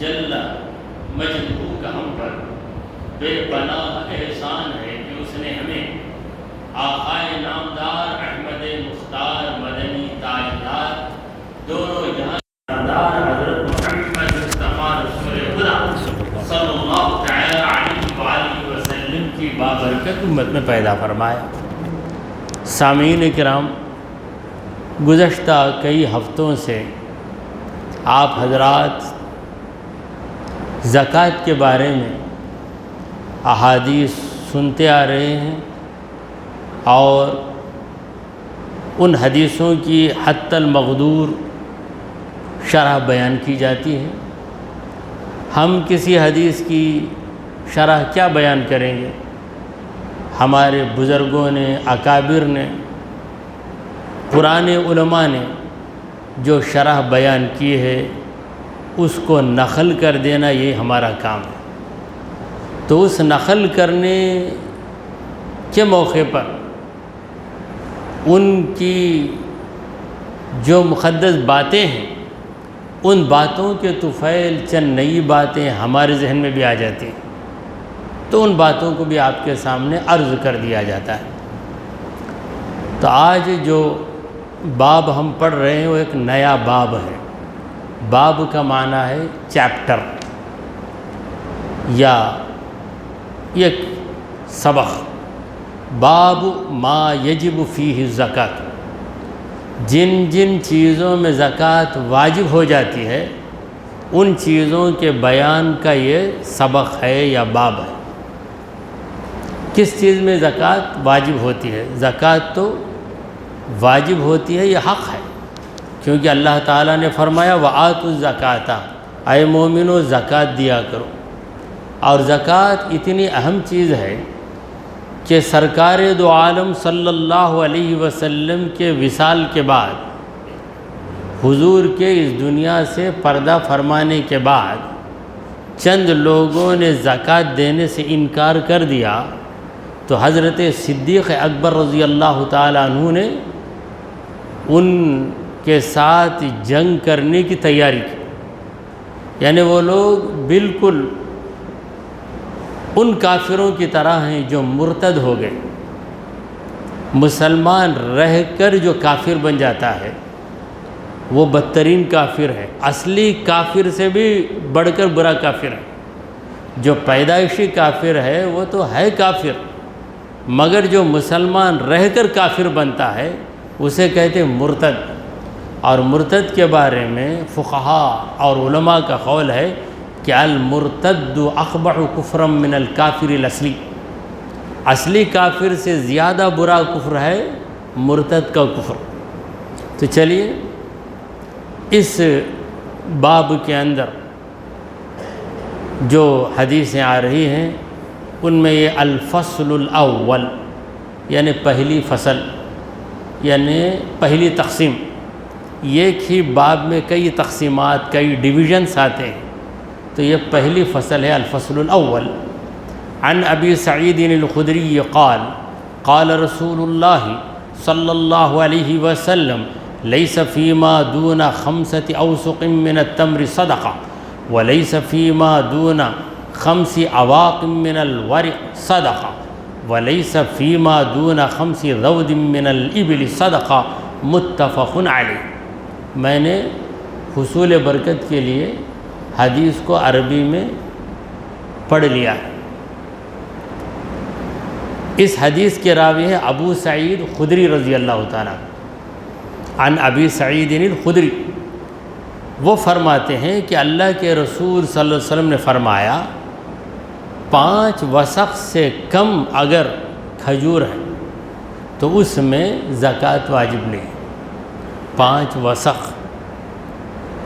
جل مجدہ کا ہم پر بے پناہ احسان ہے کہ اس نے ہمیں آقائے نامدار احمد مختار مدنی تاجدار دونوں جہاں دار حضرت محمد مصطفیٰ رسول خدا صلی اللہ تعالی علیہ وآلہ وسلم کی بابرکت امت میں پیدا فرمایا۔ سامعین کرام، گزشتہ کئی ہفتوں سے آپ حضرات زکوٰۃ کے بارے میں احادیث سنتے آ رہے ہیں اور ان حدیثوں کی حتی المقدور شرح بیان کی جاتی ہے۔ ہم کسی حدیث کی شرح کیا بیان کریں گے؟ ہمارے بزرگوں نے، اکابر نے، پرانے علماء نے جو شرح بیان کی ہے اس کو نقل کر دینا یہ ہمارا کام ہے۔ تو اس نقل کرنے کے موقع پر ان کی جو مقدس باتیں ہیں ان باتوں کے طفیل چند نئی باتیں ہمارے ذہن میں بھی آ جاتی ہیں، تو ان باتوں کو بھی آپ کے سامنے عرض کر دیا جاتا ہے۔ تو آج جو باب ہم پڑھ رہے ہیں وہ ایک نیا باب ہے۔ باب کا معنی ہے چیپٹر یا ایک سبق۔ باب ما یجب فیہ الزکوٰۃ، جن جن چیزوں میں زکوٰۃ واجب ہو جاتی ہے ان چیزوں کے بیان کا یہ سبق ہے یا باب ہے۔ کس چیز میں زکوٰۃ واجب ہوتی ہے؟ زکوٰۃ تو واجب ہوتی ہے، یہ حق ہے، کیونکہ اللہ تعالیٰ نے فرمایا وَآتُوا الزَّکَاةَ، اے مومنو زکوٰۃ دیا کرو۔ اور زکوٰۃ اتنی اہم چیز ہے کہ سرکار دو عالم صلی اللہ علیہ وسلم کے وصال کے بعد، حضور کے اس دنیا سے پردہ فرمانے کے بعد چند لوگوں نے زکوٰۃ دینے سے انکار کر دیا تو حضرت صدیق اکبر رضی اللہ تعالیٰ عنہ نے ان کے ساتھ جنگ کرنے کی تیاری کی۔ یعنی وہ لوگ بالکل ان کافروں کی طرح ہیں جو مرتد ہو گئے۔ مسلمان رہ کر جو کافر بن جاتا ہے وہ بدترین کافر ہے، اصلی کافر سے بھی بڑھ کر برا کافر ہے۔ جو پیدائشی کافر ہے وہ تو ہے کافر، مگر جو مسلمان رہ کر کافر بنتا ہے اسے کہتے ہیں مرتد۔ اور مرتد کے بارے میں فقہاء اور علماء کا قول ہے کہ المرتد اقبح کفرا من الکافر الاصلی، اصلی کافر سے زیادہ برا کفر ہے مرتد کا کفر۔ تو چلیے اس باب کے اندر جو حدیثیں آ رہی ہیں ان میں یہ الفصل الاول یعنی پہلی فصل یعنی پہلی تقسیم، ایک ہی باب میں کئی تقسیمات، کئی ڈویژنس آتے ہیں، تو یہ پہلی فصل ہے الفصل الاول۔ عن ابی سعید الخدری قال قال رسول اللہ صلی اللہ علیہ وسلم لیس فیما دون 5 اوسق من التمر صدقہ ولیس فیما دون 5 اواق من الورق صدقہ ولیس فیما دون 5 ذود من الابل صدقہ متفق علیہ۔ میں نے حصول برکت کے لیے حدیث کو عربی میں پڑھ لیا۔ اس حدیث کے راوی ہے ابو سعید خدری رضی اللہ تعالیٰ عن ابی سعید الخدری۔ وہ فرماتے ہیں کہ اللہ کے رسول صلی اللہ علیہ وسلم نے فرمایا 5 وسق سے کم اگر کھجور ہے تو اس میں زکوٰۃ واجب نہیں۔ 5 وسق،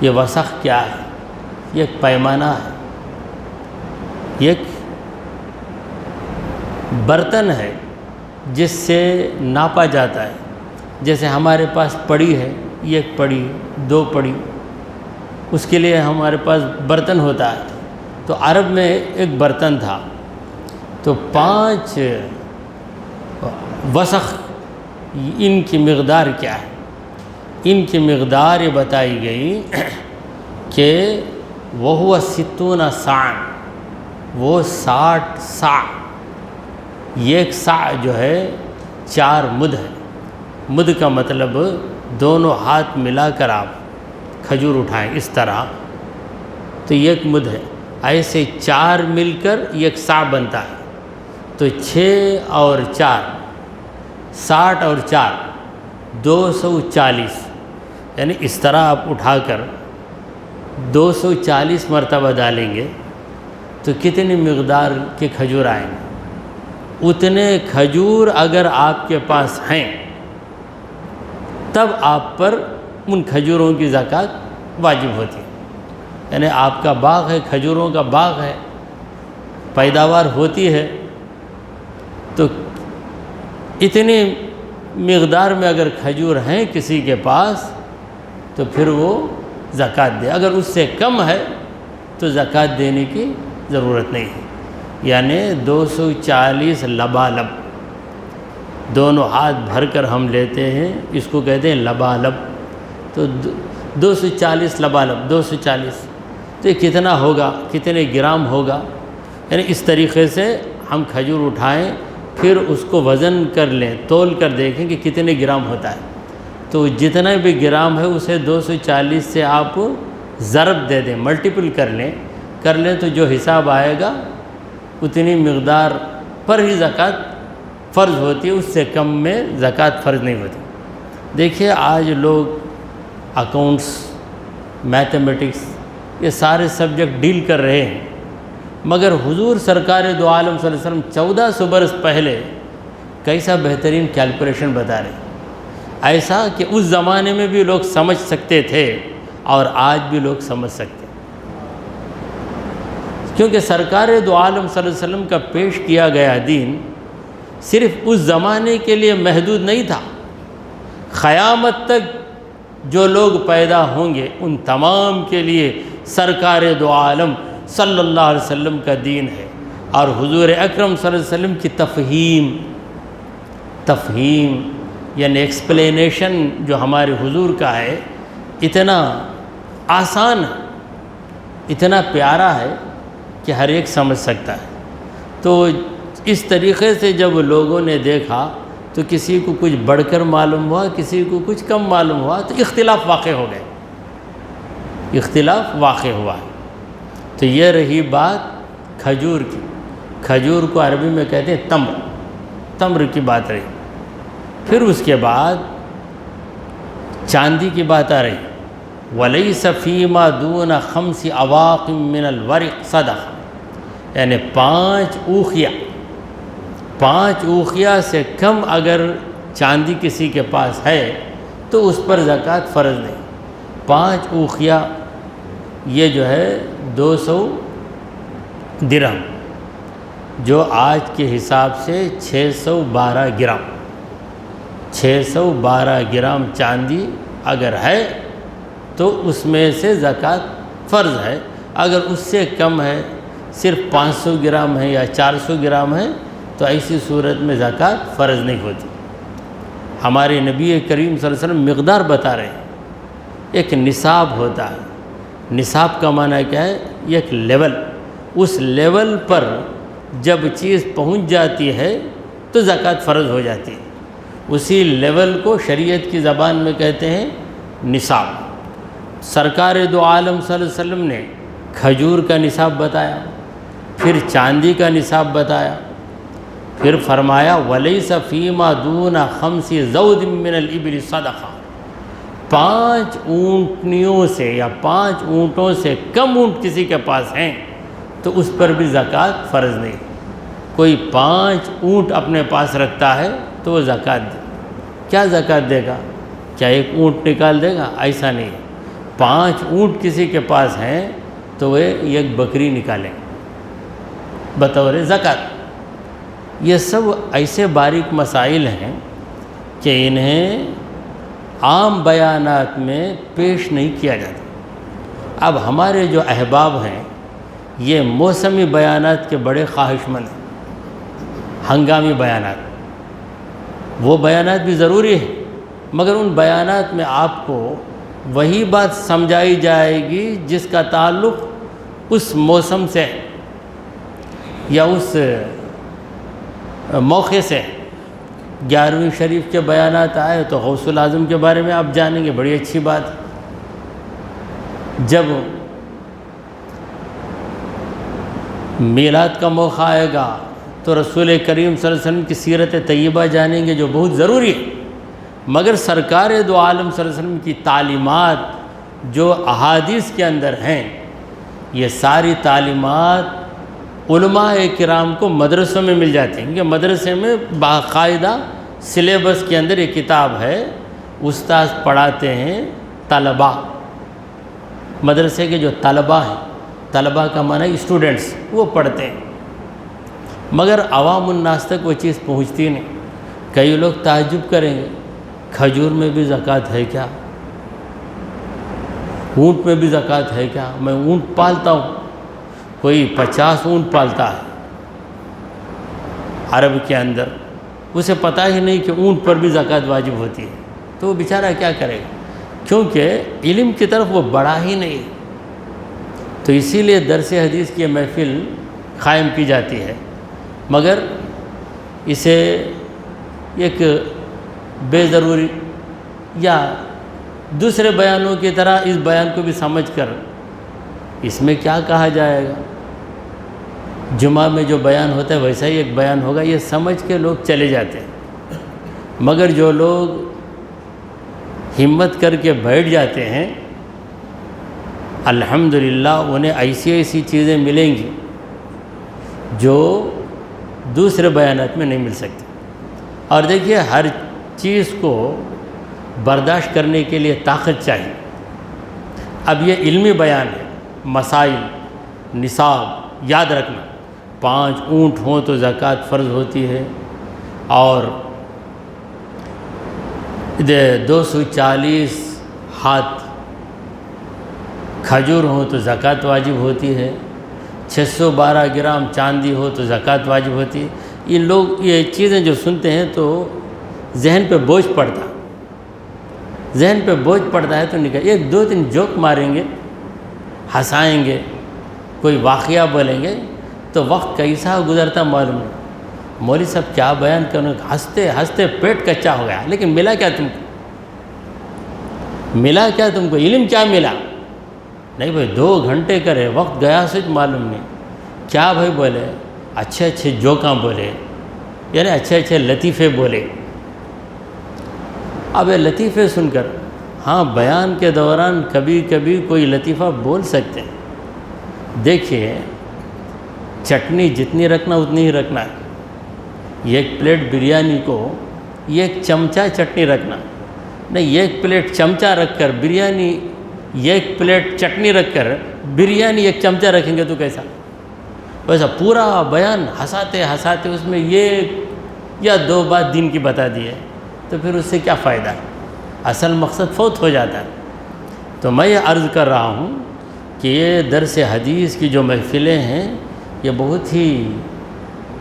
یہ وسق کیا ہے؟ یہ ایک پیمانہ ہے، ایک برتن ہے جس سے ناپا جاتا ہے۔ جیسے ہمارے پاس پڑی ہے، یہ ایک پڑی، 2 پڑی، اس کے لیے ہمارے پاس برتن ہوتا ہے۔ تو عرب میں ایک برتن تھا، تو 5 وسق ان کی مقدار کیا ہے؟ ان کی مقدار یہ بتائی گئی کہ وہو 60 صاعًا، وہ 60 صاع، ایک صاع جو ہے 4 مد ہے۔ مد کا مطلب دونوں ہاتھ ملا کر آپ کھجور اٹھائیں اس طرح، تو ایک مد ہے۔ ایسے 4 مل کر ایک صاع بنتا ہے، تو 6 اور 4 60 اور 4 240، یعنی اس طرح آپ اٹھا کر 240 مرتبہ ڈالیں گے تو کتنی مقدار کے کھجور آئیں گے؟ اتنے کھجور اگر آپ کے پاس ہیں تب آپ پر ان کھجوروں کی زکوٰۃ واجب ہوتی ہے۔ یعنی آپ کا باغ ہے، کھجوروں کا باغ ہے، پیداوار ہوتی ہے، تو اتنی مقدار میں اگر کھجور ہیں کسی کے پاس تو پھر وہ زکوٰۃ دے۔ اگر اس سے کم ہے تو زکوٰۃ دینے کی ضرورت نہیں ہے۔ یعنی 240 لبالب، دونوں ہاتھ بھر کر ہم لیتے ہیں، اس کو کہتے ہیں لبالب، تو 240 لبالب، 240 تو یہ کتنا ہوگا، کتنے گرام ہوگا؟ یعنی اس طریقے سے ہم کھجور اٹھائیں، پھر اس کو وزن کر لیں، تول کر دیکھیں کہ کتنے گرام ہوتا ہے، تو جتنا بھی گرام ہے اسے 240 سے آپ ضرب دے دیں، ملٹیپل کر لیں تو جو حساب آئے گا اتنی مقدار پر ہی زکوٰۃ فرض ہوتی ہے، اس سے کم میں زکوٰۃ فرض نہیں ہوتی۔ دیکھیے آج لوگ اکاؤنٹس، میتھمیٹکس، یہ سارے سبجیکٹ ڈیل کر رہے ہیں، مگر حضور سرکار دو عالم صلی اللہ علیہ وسلم 1400 برس پہلے کیسا بہترین کیلکولیشن بتا رہے ہیں، ایسا کہ اس زمانے میں بھی لوگ سمجھ سکتے تھے اور آج بھی لوگ سمجھ سکتے ہیں، کیونکہ سرکار دو عالم صلی اللہ علیہ وسلم کا پیش کیا گیا دین صرف اس زمانے کے لیے محدود نہیں تھا، قیامت تک جو لوگ پیدا ہوں گے ان تمام کے لیے سرکار دو عالم صلی اللہ علیہ وسلم کا دین ہے۔ اور حضور اکرم صلی اللہ علیہ وسلم کی تفہیم یعنی ایکسپلینیشن جو ہمارے حضور کا ہے، اتنا آسان ہے، اتنا پیارا ہے کہ ہر ایک سمجھ سکتا ہے۔ تو اس طریقے سے جب لوگوں نے دیکھا تو کسی کو کچھ بڑھ کر معلوم ہوا، کسی کو کچھ کم معلوم ہوا، تو اختلاف واقع ہو گئے، اختلاف واقع ہوا۔ تو یہ رہی بات کھجور کی، کھجور کو عربی میں کہتے ہیں تمر، تمر کی بات رہی۔ پھر اس کے بعد چاندی کی بات آ رہی، وَلَيْسَ فِي مَا دُونَ 5 أَوَاقٍ مِّنَ الْوَرِقِ صَدَقَةٌ، یعنی 5 اوقیہ سے کم اگر چاندی کسی کے پاس ہے تو اس پر زکوٰۃ فرض نہیں۔ 5 اوقیہ یہ جو ہے 200 درہم، جو آج کے حساب سے 612 گرام، 612 گرام چاندی اگر ہے تو اس میں سے زکوٰۃ فرض ہے۔ اگر اس سے کم ہے، صرف 500 گرام ہے یا 400 گرام ہے، تو ایسی صورت میں زکوٰۃ فرض نہیں ہوتی۔ ہمارے نبی کریم صلی اللہ علیہ وسلم مقدار بتا رہے ہیں، ایک نصاب ہوتا ہے، نصاب کا معنی کیا ہے؟ ایک لیول، اس لیول پر جب چیز پہنچ جاتی ہے تو زکوٰۃ فرض ہو جاتی ہے۔ اسی لیول کو شریعت کی زبان میں کہتے ہیں نصاب۔ سرکار دو عالم صلی اللہ علیہ وسلم نے کھجور کا نصاب بتایا، پھر چاندی کا نصاب بتایا، پھر فرمایا وَلَيْسَ فِي مَا دُونَ 5 زَوْدٍ مِّنَ الْإِبِلِ صَدَقَةٌ، 5 اونٹنیوں سے یا 5 اونٹوں سے کم اونٹ کسی کے پاس ہیں تو اس پر بھی زکوٰۃ فرض نہیں۔ کوئی 5 اونٹ اپنے پاس رکھتا ہے تو وہ زکوٰۃ دے، کیا زکوٰۃ دے گا؟ کیا ایک اونٹ نکال دے گا؟ ایسا نہیں ہے، 5 اونٹ کسی کے پاس ہیں تو وہ ایک بکری نکالیں بطور زکوٰۃ۔ یہ سب ایسے باریک مسائل ہیں کہ انہیں عام بیانات میں پیش نہیں کیا جاتا۔ اب ہمارے جو احباب ہیں یہ موسمی بیانات کے بڑے خواہش مند ہیں، ہنگامی بیانات، وہ بیانات بھی ضروری ہیں، مگر ان بیانات میں آپ کو وہی بات سمجھائی جائے گی جس کا تعلق اس موسم سے یا اس موقع سے 11ویں شریف کے بیانات آئے تو غوث الاعظم کے بارے میں آپ جانیں گے، بڑی اچھی بات ہے۔ جب میلاد کا موقع آئے گا تو رسول کریم صلی اللہ علیہ وسلم کی سیرت طیبہ جانیں گے، جو بہت ضروری ہے۔ مگر سرکار دو عالم صلی اللہ علیہ وسلم کی تعلیمات جو احادیث کے اندر ہیں، یہ ساری تعلیمات علماء کرام کو مدرسوں میں مل جاتی ہیں، کیونکہ مدرسے میں باقاعدہ سلیبس کے اندر یہ کتاب ہے، استاد پڑھاتے ہیں طلباء، مدرسے کے جو طلباء ہیں، طلباء کا معنی اسٹوڈنٹس، وہ پڑھتے ہیں۔ مگر عوام الناس تک وہ چیز پہنچتی نہیں۔ کئی لوگ تعجب کریں گے، کھجور میں بھی زکوٰۃ ہے کیا؟ اونٹ میں بھی زکوٰۃ ہے کیا؟ میں اونٹ پالتا ہوں، کوئی 50 اونٹ پالتا ہے عرب کے اندر، اسے پتہ ہی نہیں کہ اونٹ پر بھی زکوٰۃ واجب ہوتی ہے، تو وہ بیچارہ کیا کرے گا؟ کیونکہ علم کی طرف وہ بڑھا ہی نہیں۔ تو اسی لیے درس حدیث کی محفل قائم کی جاتی ہے، مگر اسے ایک بے ضروری یا دوسرے بیانوں کی طرح اس بیان کو بھی سمجھ کر اس میں کیا کہا جائے گا، جمعہ میں جو بیان ہوتا ہے ویسا ہی ایک بیان ہوگا، یہ سمجھ کے لوگ چلے جاتے ہیں۔ مگر جو لوگ ہمت کر کے بیٹھ جاتے ہیں، الحمدللہ انہیں ایسی ایسی چیزیں ملیں گی جو دوسرے بیانات میں نہیں مل سکتی۔ اور دیکھیے، ہر چیز کو برداشت کرنے کے لیے طاقت چاہیے۔ اب یہ علمی بیان ہے، مسائل، نصاب یاد رکھنا، 5 اونٹ ہوں تو زکوٰۃ فرض ہوتی ہے، اور 240 ہاتھ کھجور ہوں تو زکوٰۃ واجب ہوتی ہے، 612 گرام چاندی ہو تو زکوٰۃ واجب ہوتی ہے۔ یہ لوگ یہ چیزیں جو سنتے ہیں تو ذہن پہ بوجھ پڑتا ہے تو نکل 1-2-3 جوک ماریں گے، ہنسائیں گے، کوئی واقعہ بولیں گے تو وقت کیسا گزرتا معلوم نہیں۔ مولوی صاحب کیا بیان کرنے، ہنستے ہنستے پیٹ کچا ہو گیا، لیکن ملا کیا تم کو؟ علم کیا ملا؟ نہیں بھائی، 2 گھنٹے کرے، وقت گیا سچ معلوم نہیں۔ کیا بھائی بولے؟ اچھے اچھے جوکاں بولے، یعنی اچھے اچھے لطیفے بولے۔ اب یہ لطیفے سن کر، ہاں بیان کے دوران کبھی کبھی کوئی لطیفہ بول سکتے ہیں۔ دیکھیے، چٹنی جتنی رکھنا اتنی ہی رکھنا ہے۔ 1 پلیٹ بریانی کو 1 چمچہ چٹنی رکھنا، نہیں 1 پلیٹ چمچہ رکھ کر بریانی، 1 پلیٹ چٹنی رکھ کر بریانی 1 چمچہ رکھیں گے تو کیسا؟ ویسا پورا بیان ہنساتے ہنساتے اس میں 1 یا 2 بات دین کی بتا دی ہے، تو پھر اس سے کیا فائدہ ہے؟ اصل مقصد فوت ہو جاتا ہے۔ تو میں یہ عرض کر رہا ہوں کہ یہ درس حدیث کی جو محفلیں ہیں، یہ بہت ہی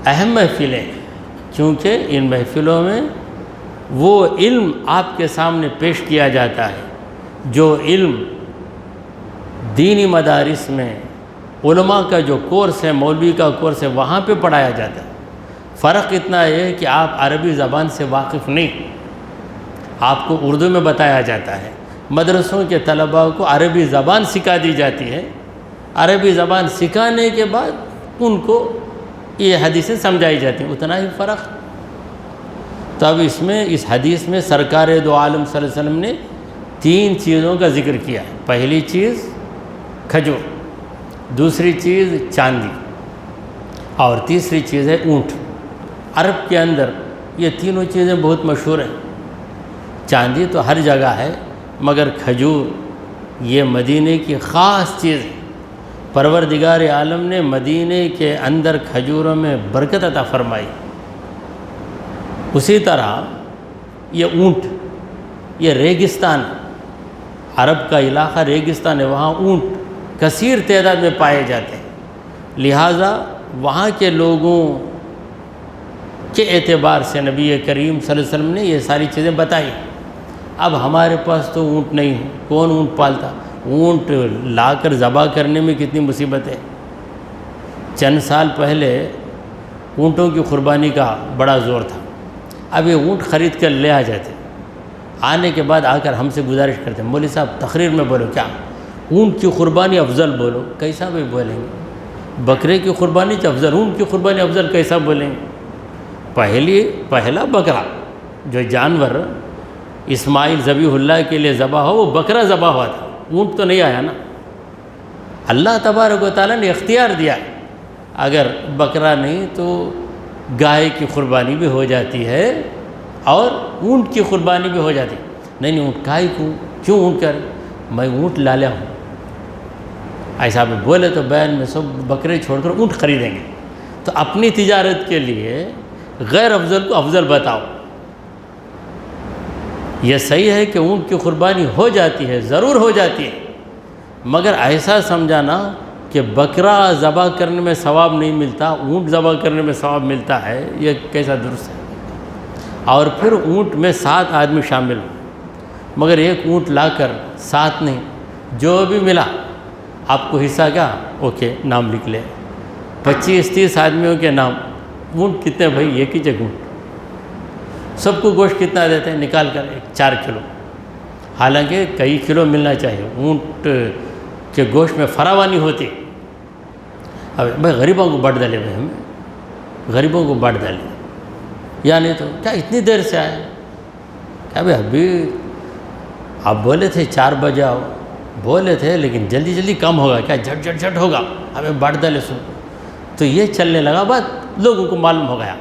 اہم محفلیں ہیں، کیونکہ ان محفلوں میں وہ علم آپ کے سامنے پیش کیا جاتا ہے جو علم دینی مدارس میں علماء کا جو کورس ہے، مولوی کا کورس ہے، وہاں پہ پڑھایا جاتا ہے۔ فرق اتنا ہے کہ آپ عربی زبان سے واقف نہیں، آپ کو اردو میں بتایا جاتا ہے۔ مدرسوں کے طلباء کو عربی زبان سکھا دی جاتی ہے، عربی زبان سکھانے کے بعد ان کو یہ حدیثیں سمجھائی جاتی ہیں، اتنا ہی فرق۔ تو اب اس حدیث میں سرکار دو عالم صلی اللہ علیہ وسلم نے 3 چیزوں کا ذکر کیا ہے۔ پہلی چیز کھجور، دوسری چیز چاندی، اور تیسری چیز ہے اونٹ۔ عرب کے اندر یہ تینوں چیزیں بہت مشہور ہیں۔ چاندی تو ہر جگہ ہے، مگر کھجور یہ مدینے کی خاص چیز ہے۔ پروردگار عالم نے مدینے کے اندر کھجوروں میں برکت عطا فرمائی۔ اسی طرح یہ اونٹ، یہ ریگستان، عرب کا علاقہ ریگستان ہے، وہاں اونٹ کثیر تعداد میں پائے جاتے ہیں، لہٰذا وہاں کے لوگوں کے اعتبار سے نبی کریم صلی اللہ علیہ وسلم نے یہ ساری چیزیں بتائی۔ اب ہمارے پاس تو اونٹ نہیں ہے، کون اونٹ پالتا؟ اونٹ لا کر ذبح کرنے میں کتنی مصیبت ہے۔ چند سال پہلے اونٹوں کی قربانی کا بڑا زور تھا۔ اب یہ اونٹ خرید کر لے آ جاتے، آنے کے بعد آ کر ہم سے گزارش کرتے ہیں مولوی صاحب تقریر میں بولو کیا اونٹ کی قربانی افضل بولو۔ کیسا بھی بولیں گے؟ بکرے کی قربانی سے افضل، اونٹ کی قربانی افضل کیسا بولیں گے؟ پہلا بکرا جو جانور اسماعیل ذبیح اللہ کے لیے ذبح ہو، وہ بکرا ذبح ہوا تھا، اونٹ تو نہیں آیا نا۔ اللہ تبارک و تعالیٰ نے اختیار دیا، اگر بکرا نہیں تو گائے کی قربانی بھی ہو جاتی ہے اور اونٹ کی قربانی بھی ہو جاتی ہے۔ نہیں اونٹ کائے کو کیوں اونٹ کر، میں اونٹ لالا ہوں ایسا بھی بولے تو بیان میں سب بکرے چھوڑ کر اونٹ خریدیں گے۔ تو اپنی تجارت کے لیے غیر افضل کو افضل بتاؤ۔ یہ صحیح ہے کہ اونٹ کی قربانی ہو جاتی ہے، ضرور ہو جاتی ہے، مگر ایسا سمجھانا کہ بکرا ذبح کرنے میں ثواب نہیں ملتا، اونٹ ذبح کرنے میں ثواب ملتا ہے، یہ کیسا درست ہے؟ اور پھر اونٹ میں 7 آدمی شامل ہوں، مگر ایک اونٹ لا کر 7 نہیں، جو بھی ملا آپ کو حصہ کیا اوکے نام لکھ لے، 25-30 آدمیوں کے نام۔ اونٹ کتنے بھائی؟ ایک ہی جگہ اونٹ، سب کو گوشت کتنا دیتے ہیں نکال کر 4 کلو، حالانکہ کئی کلو ملنا چاہیے، اونٹ کے گوشت میں فراوانی ہوتی۔ اب بھائی غریبوں کو بانٹ ڈالے، بھائی ہمیں غریبوں کو بانٹ ڈالے، یا نہیں تو کیا اتنی دیر سے آئے؟ کیا بھائی ابھی آپ بولے تھے 4 بجے آؤ، بولے تھے لیکن جلدی جلدی کم ہوگا کیا، جھٹ ہوگا، ہمیں بانٹ ڈالے سو۔ تو یہ چلنے لگا، بات لوگوں کو معلوم ہو گیا،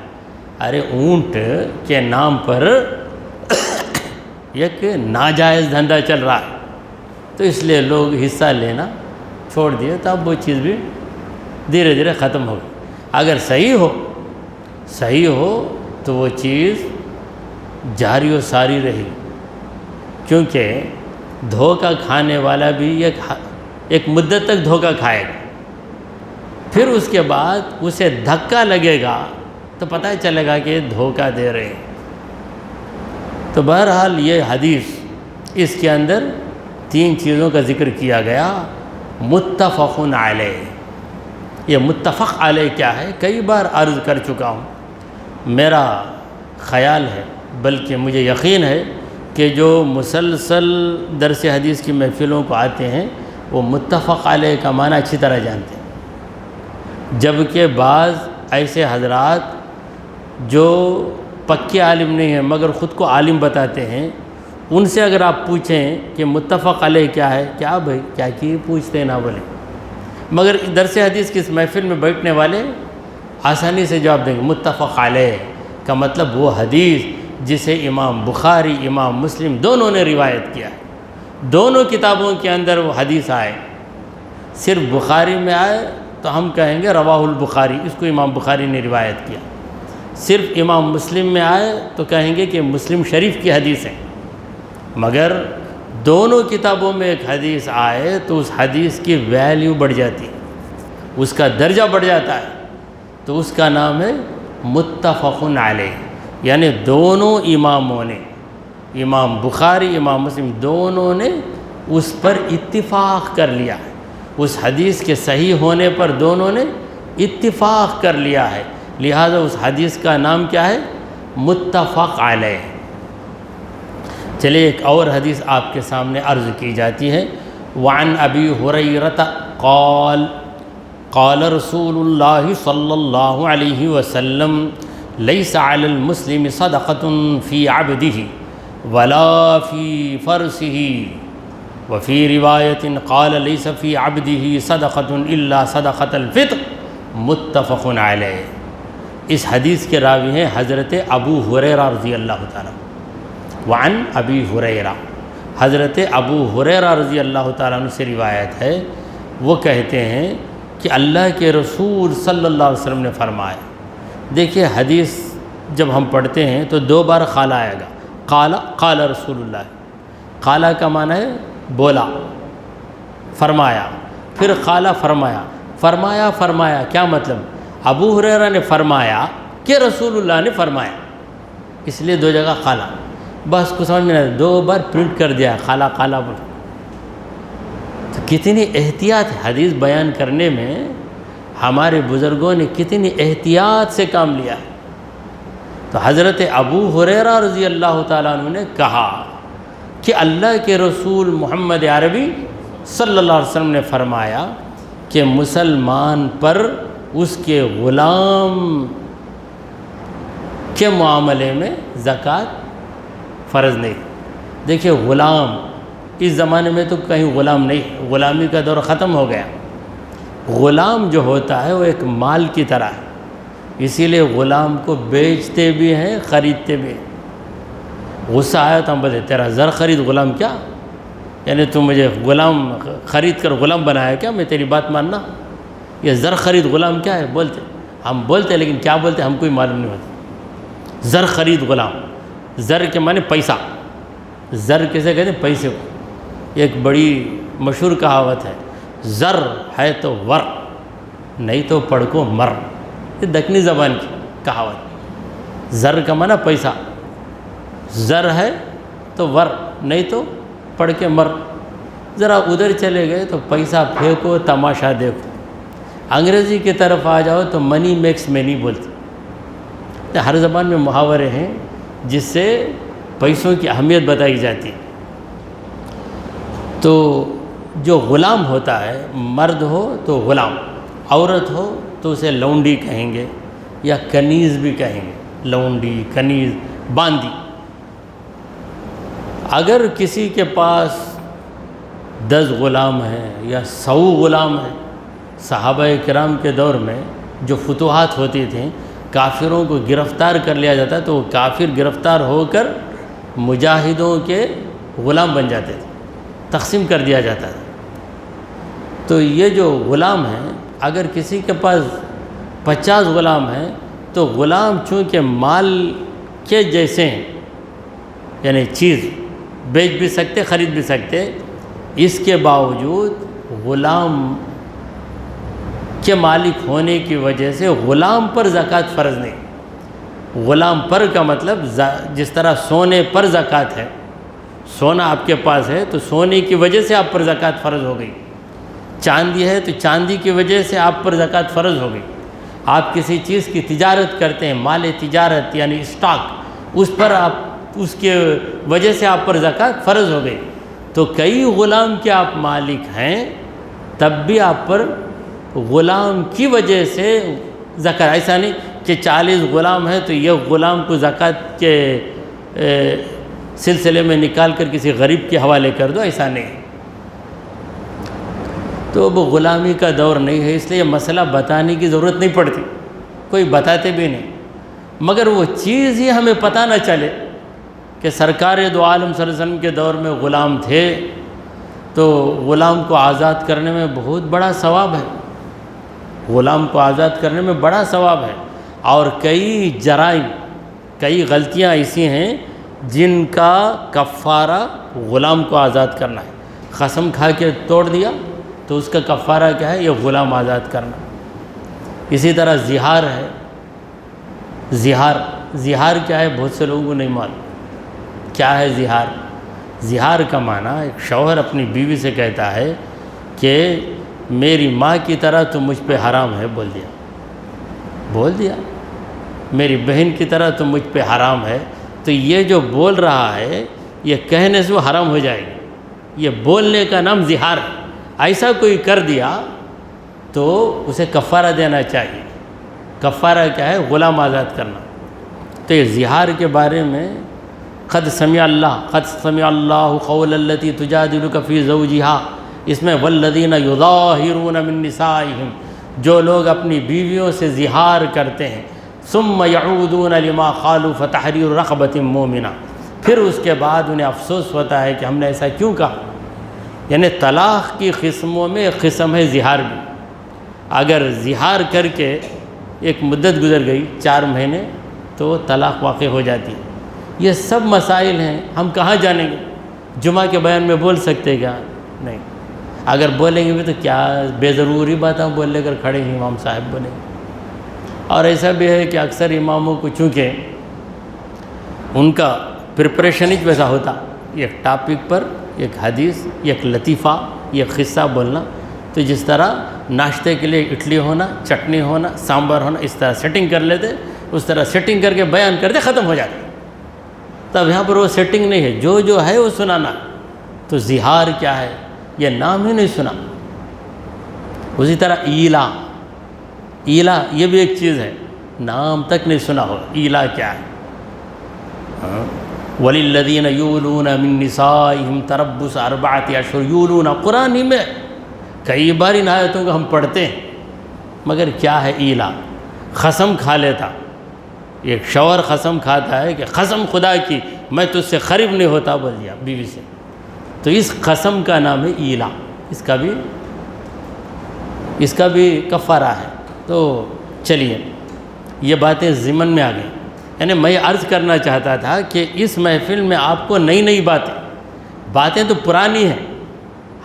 ارے اونٹ کے نام پر ایک ناجائز دھندا چل رہا ہے، تو اس لیے لوگ حصہ لینا چھوڑ دیے، تو اب وہ چیز بھی دھیرے دھیرے ختم ہو گئی۔ اگر صحیح ہو تو وہ چیز جاری و ساری رہی، کیونکہ دھوکہ کھانے والا بھی ایک مدت تک دھوکہ کھائے گا، پھر اس کے بعد اسے دھکا لگے گا تو پتہ چلے گا کہ دھوکہ دے رہے ہیں۔ تو بہرحال یہ حدیث اس کے اندر 3 چیزوں کا ذکر کیا گیا، متفق علیہ۔ یہ متفق علیہ کیا ہے؟ کئی بار عرض کر چکا ہوں، میرا خیال ہے بلکہ مجھے یقین ہے کہ جو مسلسل درس حدیث کی محفلوں کو آتے ہیں وہ متفق علیہ کا معنی اچھی طرح جانتے ہیں، جبکہ بعض ایسے حضرات جو پکے عالم نہیں ہیں مگر خود کو عالم بتاتے ہیں، ان سے اگر آپ پوچھیں کہ متفق علیہ کیا ہے، کیا بھائی کیا کی پوچھتے نہ بولیں، مگر درس حدیث کی اس محفل میں بیٹھنے والے آسانی سے جواب دیں گے۔ متفق علیہ کا مطلب وہ حدیث جسے امام بخاری امام مسلم دونوں نے روایت کیا ہے، دونوں کتابوں کے اندر وہ حدیث آئے، صرف بخاری میں آئے تو ہم کہیں گے رواہ البخاری، اس کو امام بخاری نے روایت کیا، صرف امام مسلم میں آئے تو کہیں گے کہ مسلم شریف کی حدیث ہے، مگر دونوں کتابوں میں ایک حدیث آئے تو اس حدیث کی ویلیو بڑھ جاتی ہے، اس کا درجہ بڑھ جاتا ہے، تو اس کا نام ہے متفق علیہ، یعنی دونوں اماموں نے، امام بخاری امام مسلم دونوں نے اس پر اتفاق کر لیا ہے، اس حدیث کے صحیح ہونے پر دونوں نے اتفاق کر لیا ہے، لہذا اس حدیث کا نام کیا ہے؟ متفق علیہ۔ چلیے ایک اور حدیث آپ کے سامنے عرض کی جاتی ہے، وعن ابی ہریرہ قال قال رسول اللہ صلی اللہ علیہ وسلم لیس علی المسلم صدقۃ فی عبدہ ولا فی فرسہ وفی روایت قال لیس فی عبدہ صدقۃ الا صدقۃ الفطر متفق علیہ۔ اس حدیث کے راوی ہیں حضرت ابو ہریرہ رضی اللہ تعالیٰ، وعن ابی ہریرہ، حضرت ابو ہریرہ رضی اللہ تعالیٰ عنہ سے روایت ہے، وہ کہتے ہیں کہ اللہ کے رسول صلی اللہ علیہ وسلم نے فرمایا، دیکھیے حدیث جب ہم پڑھتے ہیں تو 2 بار قال آئے گا، قال رسول اللہ، قال کا معنی ہے بولا فرمایا، پھر قال فرمایا کیا مطلب؟ ابو ہریرہ نے فرمایا کہ رسول اللہ نے فرمایا، اس لیے 2 جگہ قال، بس کو سمجھ میں نہیں، 2 بار پرنٹ کر دیا قال بول۔ تو کتنی احتیاط ہے حدیث بیان کرنے میں، ہمارے بزرگوں نے کتنی احتیاط سے کام لیا ہے۔ تو حضرت ابو ہریرہ رضی اللہ تعالیٰ عنہ نے کہا کہ اللہ کے رسول محمد عربی صلی اللہ علیہ وسلم نے فرمایا کہ مسلمان پر اس کے غلام کے معاملے میں زکوٰۃ فرض نہیں۔ دیکھیے غلام، اس زمانے میں تو کہیں غلام نہیں، غلامی کا دور ختم ہو گیا۔ غلام جو ہوتا ہے وہ ایک مال کی طرح ہے، اسی لیے غلام کو بیچتے بھی ہیں، خریدتے بھی ہیں۔ غصہ آیا تو ہم بولے تیرا زر خرید غلام کیا، یعنی تو مجھے غلام خرید کر غلام بنایا کیا، میں تیری بات ماننا؟ یہ زر خرید غلام کیا ہے بولتے، ہم بولتے لیکن کیا بولتے ہم کو ہی معلوم نہیں ہوتا۔ زر خرید غلام، زر کے معنی پیسہ، زر کیسے کہتے ہیں؟ پیسے کو۔ ایک بڑی مشہور کہاوت ہے، زر ہے تو ور نہیں تو پڑھ کو مر، یہ دکنی زبان کی کہاوت۔ زر کا معنی پیسہ، زر ہے تو ور نہیں تو پڑھ کے مر۔ ذرا ادھر چلے گئے تو پیسہ پھینکو، تماشا دیکھو۔ انگریزی کی طرف آ جاؤ تو منی میکس منی بولتے۔ ہر زبان میں محاورے ہیں جس سے پیسوں کی اہمیت بتائی جاتی ہے۔ تو جو غلام ہوتا ہے، مرد ہو تو غلام، عورت ہو تو اسے لونڈی کہیں گے یا کنیز بھی کہیں گے، لونڈی، کنیز، باندی۔ اگر کسی کے پاس 10 غلام ہیں یا 100 غلام ہیں، صحابہ کرام کے دور میں جو فتوحات ہوتی تھیں، کافروں کو گرفتار کر لیا جاتا تو وہ کافر گرفتار ہو کر مجاہدوں کے غلام بن جاتے تھے، تقسیم کر دیا جاتا تھا۔ تو یہ جو غلام ہیں، اگر کسی کے پاس 50 غلام ہیں تو غلام چونکہ مال کے جیسے ہیں، یعنی چیز بیچ بھی سکتے، خرید بھی سکتے، اس کے باوجود غلام کے مالک ہونے کی وجہ سے غلام پر زکوٰۃ فرض نہیں۔ غلام پر کا مطلب جس طرح سونے پر زکوٰۃ ہے، سونا آپ کے پاس ہے تو سونے کی وجہ سے آپ پر زکوٰۃ فرض ہو گئی، چاندی ہے تو چاندی کی وجہ سے آپ پر زکوٰۃ فرض ہو گئی۔ آپ کسی چیز کی تجارت کرتے ہیں، مال تجارت یعنی اسٹاک، اس پر آپ، اس کے وجہ سے آپ پر زکوٰۃ فرض ہو گئی۔ تو کئی غلام کے آپ مالک ہیں، تب بھی آپ پر غلام کی وجہ سے زکوٰۃ، ایسا نہیں کہ 40 غلام ہیں تو یہ غلام کو زکوٰۃ کے سلسلے میں نکال کر کسی غریب کے حوالے کر دو، ایسا نہیں۔ تو وہ غلامی کا دور نہیں ہے، اس لیے مسئلہ بتانے کی ضرورت نہیں پڑتی، کوئی بتاتے بھی نہیں۔ مگر وہ چیز ہی ہمیں پتہ نہ چلے کہ سرکار دو عالم صلی اللہ علیہ وسلم کے دور میں غلام تھے، تو غلام کو آزاد کرنے میں بہت بڑا ثواب ہے، غلام کو آزاد کرنے میں بڑا ثواب ہے۔ اور کئی جرائم، کئی غلطیاں ایسی ہیں جن کا کفارہ غلام کو آزاد کرنا ہے۔ قسم کھا کے توڑ دیا تو اس کا کفارہ کیا ہے؟ یہ غلام آزاد کرنا۔ اسی طرح زہار ہے، زہار کیا ہے بہت سے لوگوں کو نہیں معلوم۔ کیا ہے زہار؟ زہار کا معنی ایک شوہر اپنی بیوی سے کہتا ہے کہ میری ماں کی طرح تو مجھ پہ حرام ہے، بول دیا میری بہن کی طرح تو مجھ پہ حرام ہے۔ تو یہ جو بول رہا ہے یہ کہنے سے وہ حرام ہو جائے گی، یہ بولنے کا نام زہار ہے۔ ایسا کوئی کر دیا تو اسے کفارہ دینا چاہیے۔ کفارہ کیا ہے؟ غلام آزاد کرنا۔ تو یہ زہار کے بارے میں قد سمع اللہ قول التی تجادلک فی زوجہا، اس میں والذین یظاہرون من نسائہم، جو لوگ اپنی بیویوں سے زہار کرتے ہیں، ثم یعودون لما قالوا فتحریر رقبۃ مومنہ، پھر اس کے بعد انہیں افسوس ہوتا ہے کہ ہم نے ایسا کیوں کہا۔ یعنی طلاق کی قسموں میں ایک قسم ہے زہار بھی۔ اگر زہار کر کے ایک مدت گزر گئی 4 مہینے تو طلاق واقع ہو جاتی ہے۔ یہ سب مسائل ہیں، ہم کہاں جانیں گے؟ جمعہ کے بیان میں بول سکتے کیا؟ نہیں۔ اگر بولیں گے بھی تو کیا بے ضروری بات ہم بول لے کر کھڑے ہیں، امام صاحب بولیں گے۔ اور ایسا بھی ہے کہ اکثر اماموں کو چونکہ ان کا پریپریشن ہی ویسا ہوتا، ایک ٹاپک پر ایک حدیث، ایک لطیفہ، ایک قصہ بولنا، تو جس طرح ناشتے کے لیے اڈلی ہونا، چٹنی ہونا، سامبر ہونا، اس طرح سیٹنگ کر لیتے، اس طرح سیٹنگ کر کے بیان کرتے، ختم ہو جاتے۔ تب یہاں پر وہ سیٹنگ نہیں ہے، جو ہے وہ سنانا۔ تو زہار کیا ہے، یہ نام ہی نہیں سنا۔ اسی طرح ایلا، ایلا یہ بھی ایک چیز ہے، نام تک نہیں سنا ہو، ایلا کیا ہے۔ وَلِلَّذِينَ يُولُونَ مِن نِّسَائِهِمْ تَرَبُّصُ أَرْبَعَةِ أَشْهُرٍ، یولون قرآن ہی میں کئی بار ان آیتوں کو ہم پڑھتے ہیں، مگر کیا ہے ایلا؟ قسم کھا لیتا، ایک شوہر قسم کھاتا ہے کہ قسم خدا کی میں تجھ سے قریب نہیں ہوتا، بول دیا بیوی سے، تو اس قسم کا نام ہے ایلا، اس کا بھی کفارہ ہے۔ تو چلیے یہ باتیں ضمن میں آ گئیں، یعنی میں عرض کرنا چاہتا تھا کہ اس محفل میں آپ کو نئی باتیں تو پرانی ہیں،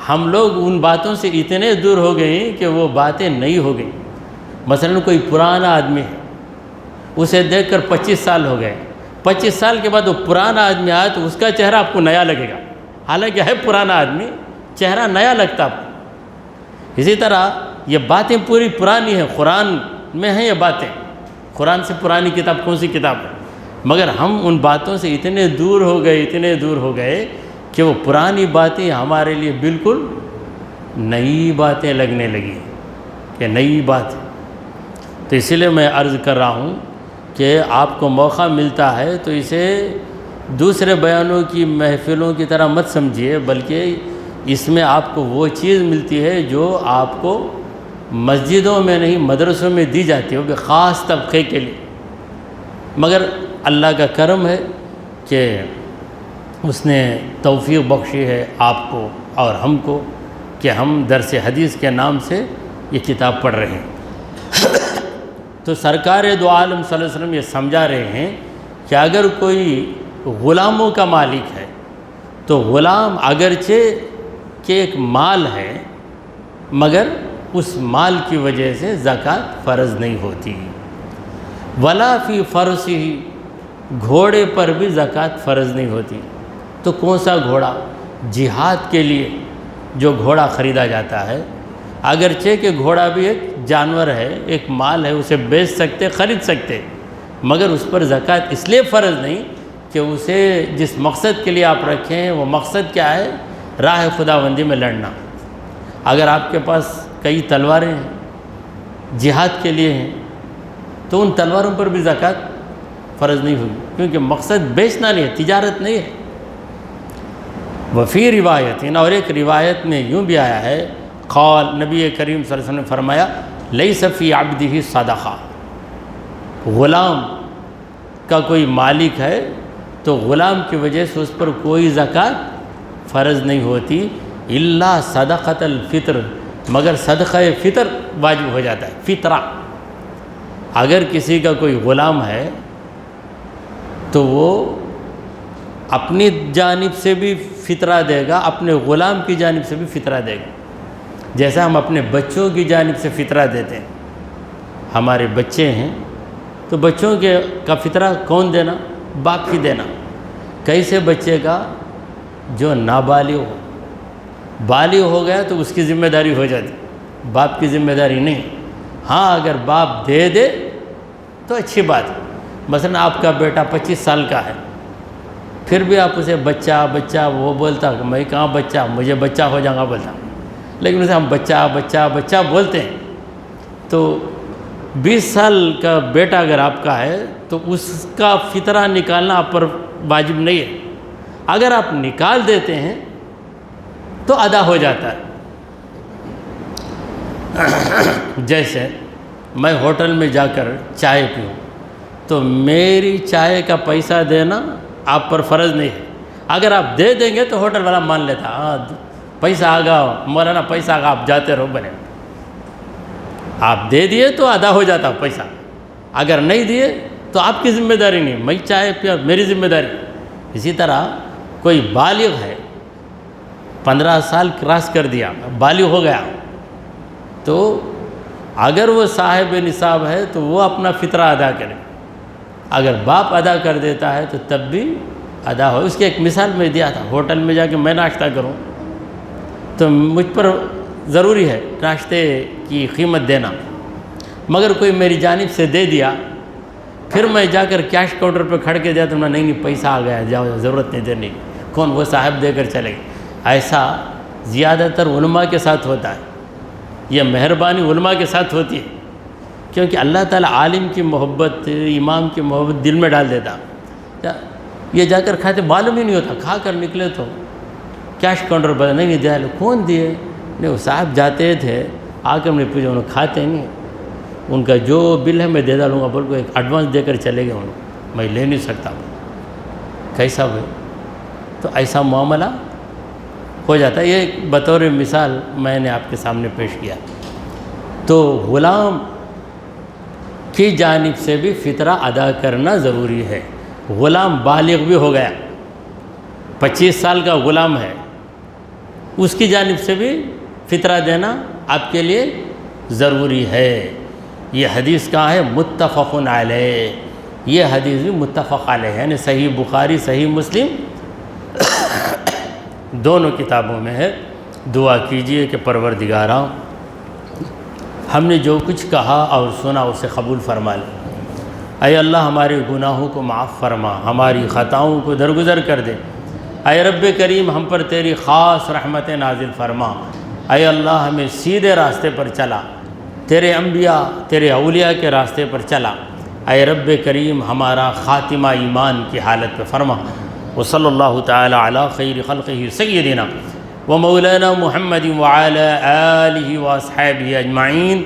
ہم لوگ ان باتوں سے اتنے دور ہو گئے ہیں کہ وہ باتیں نئی ہو گئیں۔ مثلا کوئی پرانا آدمی ہے، اسے دیکھ کر 25 سال ہو گئے، 25 سال کے بعد وہ پرانا آدمی آیا تو اس کا چہرہ آپ کو نیا لگے گا، حالانکہ ہے پرانا آدمی، چہرہ نیا لگتا آپ کو۔ اسی طرح یہ باتیں پوری پرانی ہیں، قرآن میں ہیں یہ باتیں، قرآن سے پرانی کتاب کون سی کتاب ہے؟ مگر ہم ان باتوں سے اتنے دور ہو گئے کہ وہ پرانی باتیں ہمارے لیے بالکل نئی باتیں لگنے لگی کہ نئی بات ہے۔ تو اسی لیے میں عرض کر رہا ہوں کہ آپ کو موقع ملتا ہے تو اسے دوسرے بیانوں کی محفلوں کی طرح مت سمجھیے، بلکہ اس میں آپ کو وہ چیز ملتی ہے جو آپ کو مسجدوں میں نہیں مدرسوں میں دی جاتی ہے، وہ بھی خاص طبقے کے لیے۔ مگر اللہ کا کرم ہے کہ اس نے توفیق بخشی ہے آپ کو اور ہم کو کہ ہم درس حدیث کے نام سے یہ کتاب پڑھ رہے ہیں۔ تو سرکار دو عالم صلی اللہ علیہ وسلم یہ سمجھا رہے ہیں کہ اگر کوئی غلاموں کا مالک ہے تو غلام اگرچہ کہ ایک مال ہے مگر اس مال کی وجہ سے زکوٰۃ فرض نہیں ہوتی۔ ولا فی فرسہ، گھوڑے پر بھی زکوٰۃ فرض نہیں ہوتی۔ تو کون سا گھوڑا؟ جہاد کے لیے جو گھوڑا خریدا جاتا ہے، اگرچہ کہ گھوڑا بھی ایک جانور ہے، ایک مال ہے، اسے بیچ سکتے، خرید سکتے، مگر اس پر زکوٰۃ اس لیے فرض نہیں کہ اسے جس مقصد کے لیے آپ رکھیں ہیں وہ مقصد کیا ہے؟ راہ خداوندی میں لڑنا۔ اگر آپ کے پاس کئی تلواریں ہیں، جہاد کے لیے ہیں، تو ان تلواروں پر بھی زکوٰۃ فرض نہیں ہوگی، کیونکہ مقصد بیچنا نہیں ہے، تجارت نہیں ہے۔ وفی روایت، اور ایک روایت میں یوں بھی آیا ہے، قال، نبی کریم صلی اللہ علیہ وسلم نے فرمایا، لیس فی عبدہ صدقہ، غلام کا کوئی مالک ہے تو غلام کی وجہ سے اس پر کوئی زکوٰۃ فرض نہیں ہوتی، الا صدقۃ الفطر، مگر صدقہ فطر واجب ہو جاتا ہے، فطرہ۔ اگر کسی کا کوئی غلام ہے تو وہ اپنی جانب سے بھی فطرہ دے گا، اپنے غلام کی جانب سے بھی فطرہ دے گا، جیسا ہم اپنے بچوں کی جانب سے فطرہ دیتے ہیں۔ ہمارے بچے ہیں تو بچوں کا فطرہ کون دینا؟ باپ ہی دینا۔ کیسے بچے کا؟ جو نابالغ ہو، بالغ ہو گیا تو اس کی ذمہ داری ہو جاتی، باپ کی ذمہ داری نہیں۔ ہاں اگر باپ دے دے تو اچھی بات ہے، مثلا آپ کا بیٹا 25 سال کا ہے، پھر بھی آپ اسے بچہ بچہ، وہ بولتا کہ میں کہاں بچہ، مجھے بچہ ہو جاؤں گا بولتا، لیکن اسے ہم بچہ بچہ بچہ بولتے ہیں۔ تو 20 سال کا بیٹا اگر آپ کا ہے تو اس کا فطرہ نکالنا آپ پر واجب نہیں ہے، اگر آپ نکال دیتے ہیں تو ادا ہو جاتا ہے۔ جیسے میں ہوٹل میں جا کر چائے پیوں تو میری چائے کا پیسہ دینا آپ پر فرض نہیں ہے، اگر آپ دے دیں گے تو ہوٹل والا مان لیتا، ہاں پیسہ آگا مولانا، پیسہ آگا، آپ جاتے رہو بنے، آپ دے دیے تو ادا ہو جاتا پیسہ، اگر نہیں دیے تو آپ کی ذمہ داری نہیں، میں چائے پیا میری ذمہ داری۔ اسی طرح کوئی بالغ ہے، 15 سال کراس کر دیا، بالغ ہو گیا، تو اگر وہ صاحب نصاب ہے تو وہ اپنا فطرہ ادا کرے، اگر باپ ادا کر دیتا ہے تو تب بھی ادا ہو۔ اس کی ایک مثال میں دیا تھا، ہوٹل میں جا کے میں ناشتہ کروں تو مجھ پر ضروری ہے ناشتے کی قیمت دینا، مگر کوئی میری جانب سے دے دیا، پھر میں جا کر کیش کاؤنٹر پہ کھڑ کے دیا تو نہیں پیسہ آ گیا، جاؤ ضرورت نہیں دینی، کون وہ صاحب دے کر چلے گئے۔ ایسا زیادہ تر علماء کے ساتھ ہوتا ہے، یہ مہربانی علماء کے ساتھ ہوتی ہے، کیونکہ اللہ تعالیٰ عالم کی محبت، امام کی محبت دل میں ڈال دیتا۔ یہ جا کر کھاتے معلوم ہی نہیں ہوتا، کھا کر نکلے تو کیش کاؤنٹر پر نہیں دیا، کون دیے؟ نہیں وہ صاحب جاتے تھے، آ کر میں پوچھا، انہوں کھاتے نہیں، ان کا جو بل ہے میں دے ڈالوں گا، بول کو ایک ایڈوانس دے کر چلے گئے، انہوں میں لے نہیں سکتا، کیسا ہوئے؟ تو ایسا معاملہ ہو جاتا ہے۔ یہ بطور مثال میں نے آپ کے سامنے پیش کیا۔ تو غلام کی جانب سے بھی فطرہ ادا کرنا ضروری ہے۔ غلام بالغ بھی ہو گیا، 25 سال کا غلام ہے، اس کی جانب سے بھی فطرہ دینا آپ کے لیے ضروری ہے۔ یہ حدیث کہاں ہے؟ متفق علیہ، یہ حدیث بھی متفق علیہ ہے، یعنی صحیح بخاری صحیح مسلم دونوں کتابوں میں ہے۔ دعا کیجئے کہ پروردگارا ہم نے جو کچھ کہا اور سنا اسے قبول فرما لے۔ اے اللہ ہمارے گناہوں کو معاف فرما، ہماری خطاؤں کو درگزر کر دے۔ اے رب کریم ہم پر تیری خاص رحمت نازل فرما۔ اے اللہ ہمیں سیدھے راستے پر چلا، تیرے انبیاء تیرے اولیاء کے راستے پر چلا۔ اے رب کریم ہمارا خاتمہ ایمان کی حالت پہ فرما۔ وصلی اللہ تعالی علی خیر خلقہ سیدنا و مولانا محمد وعلی آلہ و اصحابہ اجمعین۔